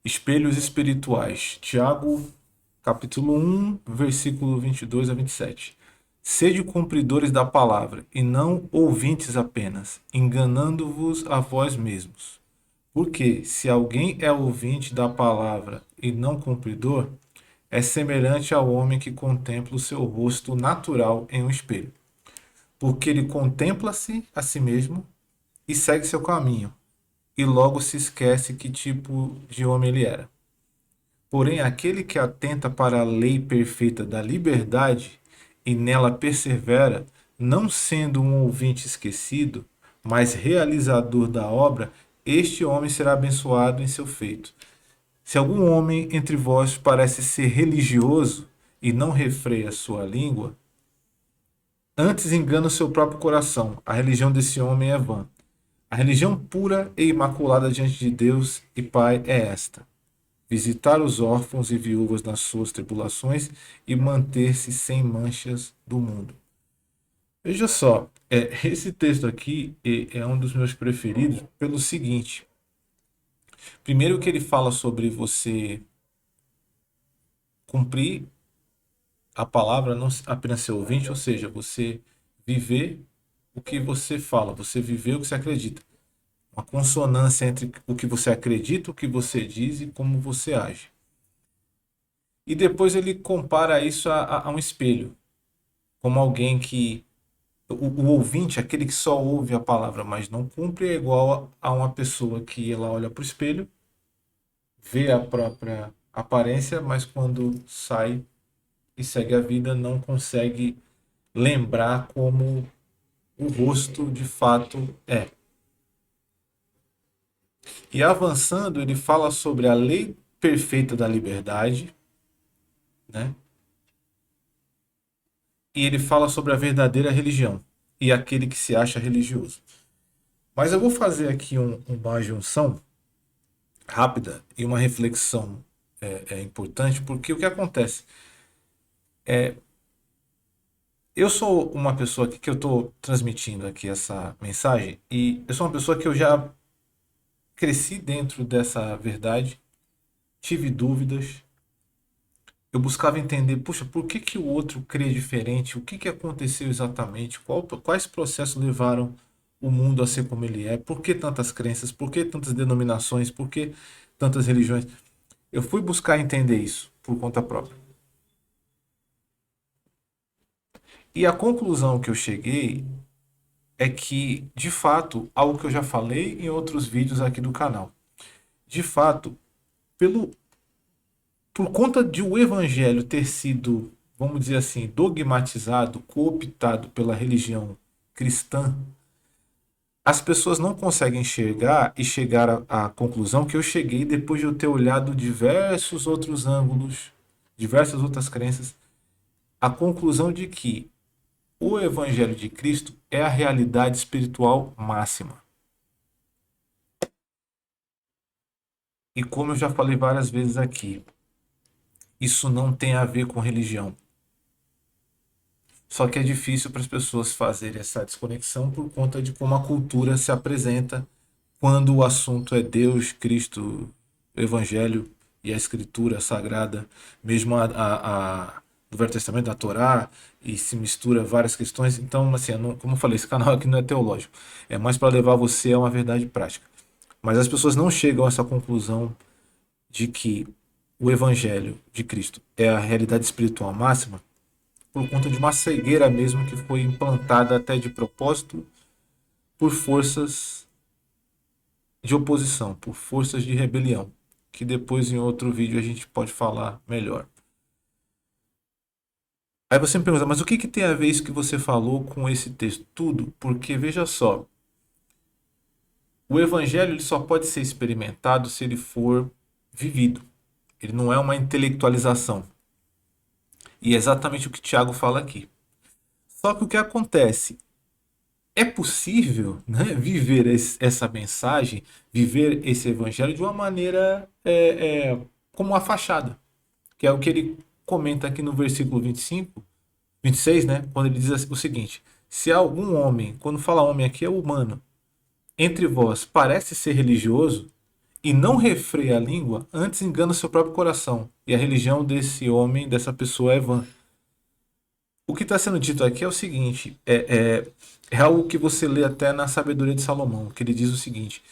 Espelhos espirituais. Tiago, capítulo 1, versículo 22 a 27. Sede cumpridores da palavra, e não ouvintes apenas, enganando-vos a vós mesmos. Porque, se alguém é ouvinte da palavra e não cumpridor, é semelhante ao homem que contempla o seu rosto natural em um espelho. Porque ele contempla-se a si mesmo e segue seu caminho, e logo se esquece que tipo de homem ele era. Porém, aquele que atenta para a lei perfeita da liberdade e nela persevera, não sendo um ouvinte esquecido, mas realizador da obra, este homem será abençoado em seu feito. Se algum homem entre vós parece ser religioso e não refreia sua língua, antes engana o seu próprio coração. A religião desse homem é vã. A religião pura e imaculada diante de Deus e Pai é esta: visitar os órfãos e viúvas nas suas tribulações e manter-se sem manchas do mundo. Veja só, esse texto aqui é um dos meus preferidos pelo seguinte. Primeiro que ele fala sobre você cumprir a palavra, não apenas ser ouvinte, ou seja, você viver o que você fala, você viver o que você acredita. Uma consonância entre o que você acredita, o que você diz e como você age. E depois ele compara isso a um espelho, como alguém que o ouvinte, aquele que só ouve a palavra, mas não cumpre, é igual a uma pessoa que ela olha para o espelho, vê a própria aparência, mas quando sai e segue a vida, não consegue lembrar como o rosto de fato é. E avançando, ele fala sobre a lei perfeita da liberdade, né? E ele fala sobre a verdadeira religião e aquele que se acha religioso. Mas eu vou fazer aqui uma junção rápida e uma reflexão importante, porque o que acontece? Eu sou uma pessoa que eu estou transmitindo aqui essa mensagem, e eu sou uma pessoa que eu já cresci dentro dessa verdade, tive dúvidas, eu buscava entender, puxa, por que, que o outro crê diferente? O que, que aconteceu exatamente? Quais processos levaram o mundo a ser como ele é? Por que tantas crenças? Por que tantas denominações? Por que tantas religiões? Eu fui buscar entender isso por conta própria. E a conclusão que eu cheguei é que, de fato, algo que eu já falei em outros vídeos aqui do canal, de fato, pelo, por conta de o evangelho ter sido, vamos dizer assim, dogmatizado, cooptado pela religião cristã, as pessoas não conseguem enxergar e chegar à conclusão que eu cheguei depois de eu ter olhado diversos outros ângulos, diversas outras crenças, a conclusão de que o evangelho de Cristo é a realidade espiritual máxima. E como eu já falei várias vezes aqui, isso não tem a ver com religião. Só que é difícil para as pessoas fazerem essa desconexão por conta de como a cultura se apresenta quando o assunto é Deus, Cristo, o Evangelho e a Escritura Sagrada, mesmo do Velho Testamento, da Torá, e se mistura várias questões. Então, assim, como eu falei, esse canal aqui não é teológico, é mais para levar você a uma verdade prática. Mas as pessoas não chegam a essa conclusão de que o Evangelho de Cristo é a realidade espiritual máxima por conta de uma cegueira mesmo que foi implantada até de propósito por forças de oposição, por forças de rebelião, que depois em outro vídeo a gente pode falar melhor. Aí você me pergunta, mas o que, que tem a ver isso que você falou com esse texto? Tudo, porque veja só, o evangelho ele só pode ser experimentado se ele for vivido. Ele não é uma intelectualização. E é exatamente o que Tiago fala aqui. Só que o que acontece? É possível, né, viver essa mensagem, viver esse evangelho de uma maneira como uma fachada, que é o que ele comenta aqui no versículo 25, 26, né, quando ele diz o seguinte: se algum homem, quando fala homem aqui é humano, entre vós parece ser religioso e não refreia a língua, antes engana o seu próprio coração. E a religião desse homem, dessa pessoa é vã. O que está sendo dito aqui é o seguinte: é algo que você lê até na sabedoria de Salomão, que ele diz o seguinte: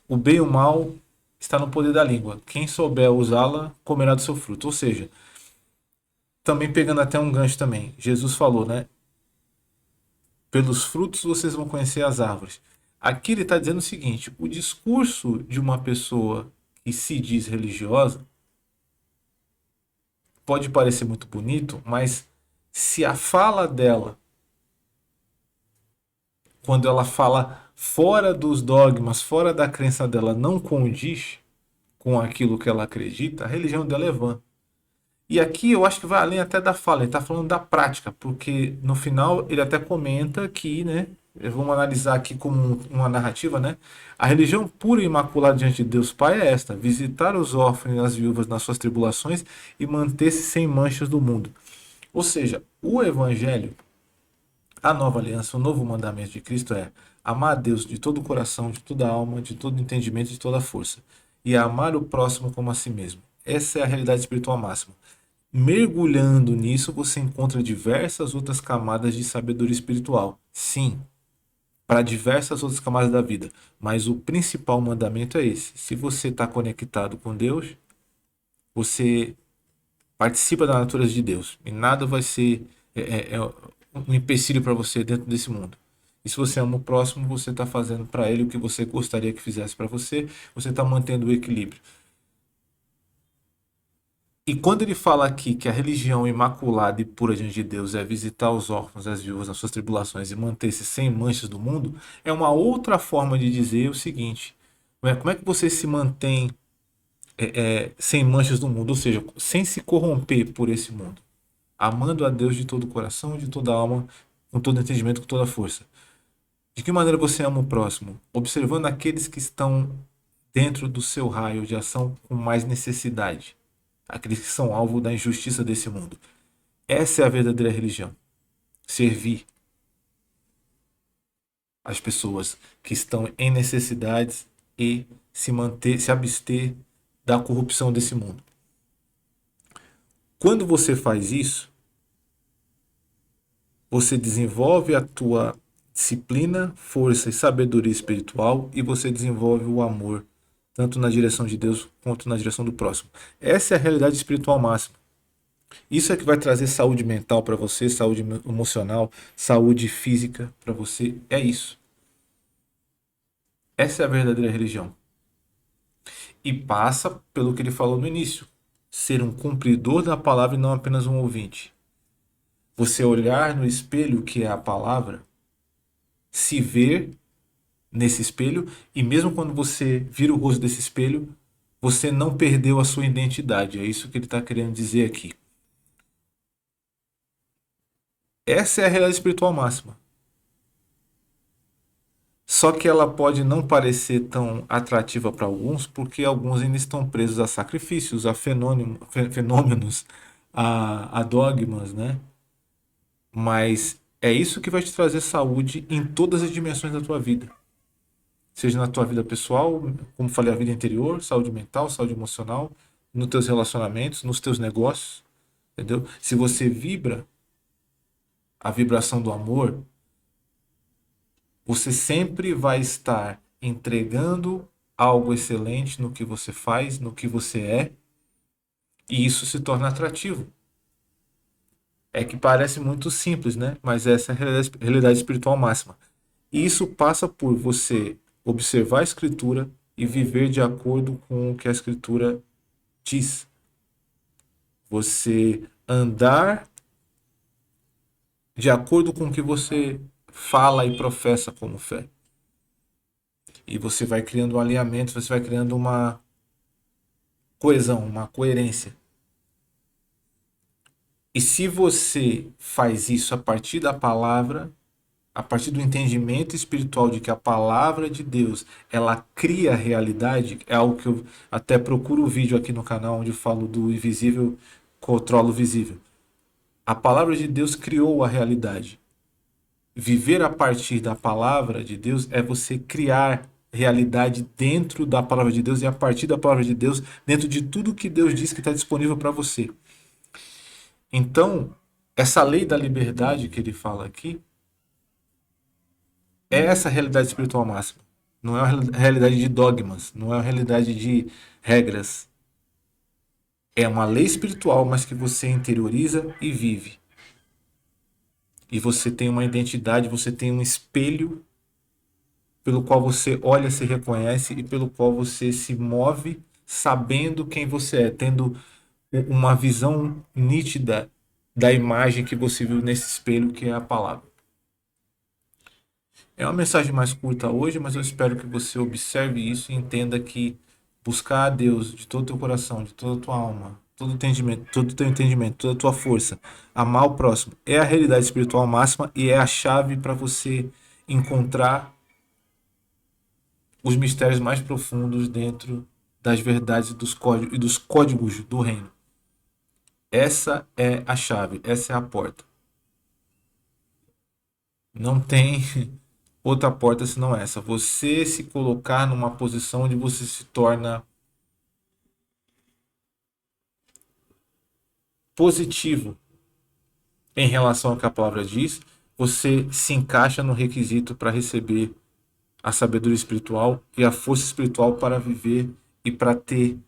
o bem e o mal está no poder da língua. Quem souber usá-la comerá do seu fruto. Ou seja, também pegando até um gancho também, Jesus falou, né? Pelos frutos vocês vão conhecer as árvores. Aqui ele está dizendo o seguinte: o discurso de uma pessoa que se diz religiosa pode parecer muito bonito, mas se a fala dela, quando ela fala fora dos dogmas, fora da crença dela, não condiz com aquilo que ela acredita, a religião dela é vã. E aqui eu acho que vai além até da fala, ele está falando da prática, porque no final ele até comenta que, né, vamos analisar aqui como uma narrativa, né, a religião pura e imaculada diante de Deus Pai é esta: visitar os órfãos e as viúvas nas suas tribulações e manter-se sem manchas do mundo. Ou seja, o evangelho, a nova aliança, o novo mandamento de Cristo é amar a Deus de todo o coração, de toda a alma, de todo o entendimento, de toda a força, e amar o próximo como a si mesmo. Essa é a realidade espiritual máxima. Mergulhando nisso, você encontra diversas outras camadas de sabedoria espiritual. Sim, para diversas outras camadas da vida. Mas o principal mandamento é esse: se você está conectado com Deus, você participa da natureza de Deus. E nada vai ser um empecilho para você dentro desse mundo. E se você ama o próximo, você está fazendo para ele o que você gostaria que fizesse para você. Você está mantendo o equilíbrio. E quando ele fala aqui que a religião imaculada e pura diante de Deus é visitar os órfãos e as viúvas nas suas tribulações e manter-se sem manchas do mundo, é uma outra forma de dizer o seguinte: como é que você se mantém sem manchas do mundo? Ou seja, sem se corromper por esse mundo, amando a Deus de todo o coração, de toda a alma, com todo entendimento, com toda a força. De que maneira você ama o próximo? Observando aqueles que estão dentro do seu raio de ação com mais necessidade, aqueles que são alvo da injustiça desse mundo. Essa é a verdadeira religião. Servir as pessoas que estão em necessidades e se manter, se abster da corrupção desse mundo. Quando você faz isso, você desenvolve a tua disciplina, força e sabedoria espiritual, e você desenvolve o amor, tanto na direção de Deus quanto na direção do próximo. Essa é a realidade espiritual máxima. Isso é que vai trazer saúde mental para você, saúde emocional, saúde física para você. É isso. Essa é a verdadeira religião. E passa pelo que ele falou no início: ser um cumpridor da palavra e não apenas um ouvinte. Você olhar no espelho, que é a palavra, se ver nesse espelho, e mesmo quando você vira o rosto desse espelho, você não perdeu a sua identidade. É isso que ele está querendo dizer aqui. Essa é a realidade espiritual máxima. Só que ela pode não parecer tão atrativa para alguns, porque alguns ainda estão presos a sacrifícios, a fenômenos, a dogmas, né? Mas é isso que vai te trazer saúde em todas as dimensões da tua vida. Seja na tua vida pessoal, como falei, a vida interior, saúde mental, saúde emocional, nos teus relacionamentos, nos teus negócios, entendeu? Se você vibra a vibração do amor, você sempre vai estar entregando algo excelente no que você faz, no que você é, e isso se torna atrativo. É que parece muito simples, né? Mas essa é a realidade espiritual máxima. E isso passa por você observar a Escritura e viver de acordo com o que a Escritura diz. Você andar de acordo com o que você fala e professa como fé. E você vai criando um alinhamento, você vai criando uma coesão, uma coerência. E se você faz isso a partir da palavra, a partir do entendimento espiritual de que a palavra de Deus, ela cria a realidade, é algo que eu até procuro o vídeo aqui no canal onde eu falo do invisível controla o visível. A palavra de Deus criou a realidade. Viver a partir da palavra de Deus é você criar realidade dentro da palavra de Deus e a partir da palavra de Deus, dentro de tudo que Deus diz que está disponível para você. Então, essa lei da liberdade que ele fala aqui é essa realidade espiritual máxima. Não é uma realidade de dogmas, não é uma realidade de regras. É uma lei espiritual, mas que você interioriza e vive. E você tem uma identidade, você tem um espelho pelo qual você olha, se reconhece e pelo qual você se move sabendo quem você é, tendo uma visão nítida da imagem que você viu nesse espelho, que é a palavra. É uma mensagem mais curta hoje, mas eu espero que você observe isso e entenda que buscar a Deus de todo o teu coração, de toda a tua alma, todo o teu entendimento, toda a tua força, amar o próximo, é a realidade espiritual máxima e é a chave para você encontrar os mistérios mais profundos dentro das verdades e dos códigos do reino. Essa é a chave, essa é a porta. Não tem outra porta senão essa. Você se colocar numa posição onde você se torna positivo em relação ao que a palavra diz, você se encaixa no requisito para receber a sabedoria espiritual e a força espiritual para viver e para ter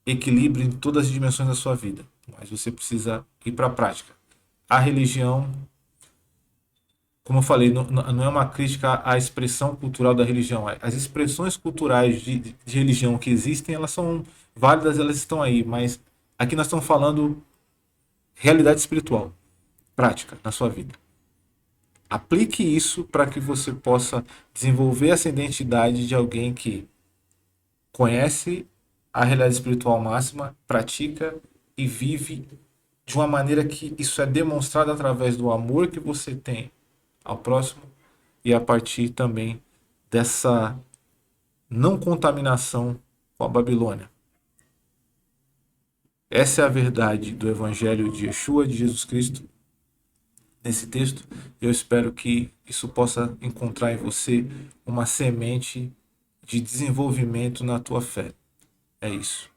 equilíbrio em todas as dimensões da sua vida. Mas você precisa ir para a prática. A religião, como eu falei, não é uma crítica à expressão cultural da religião. As expressões culturais de religião que existem, elas são válidas, elas estão aí, mas aqui nós estamos falando realidade espiritual, prática na sua vida. Aplique isso para que você possa desenvolver essa identidade de alguém que conhece a realidade espiritual máxima, pratica e vive de uma maneira que isso é demonstrado através do amor que você tem ao próximo e a partir também dessa não contaminação com a Babilônia. Essa é a verdade do Evangelho de Yeshua, de Jesus Cristo, nesse texto. Eu espero que isso possa encontrar em você uma semente de desenvolvimento na tua fé. É isso.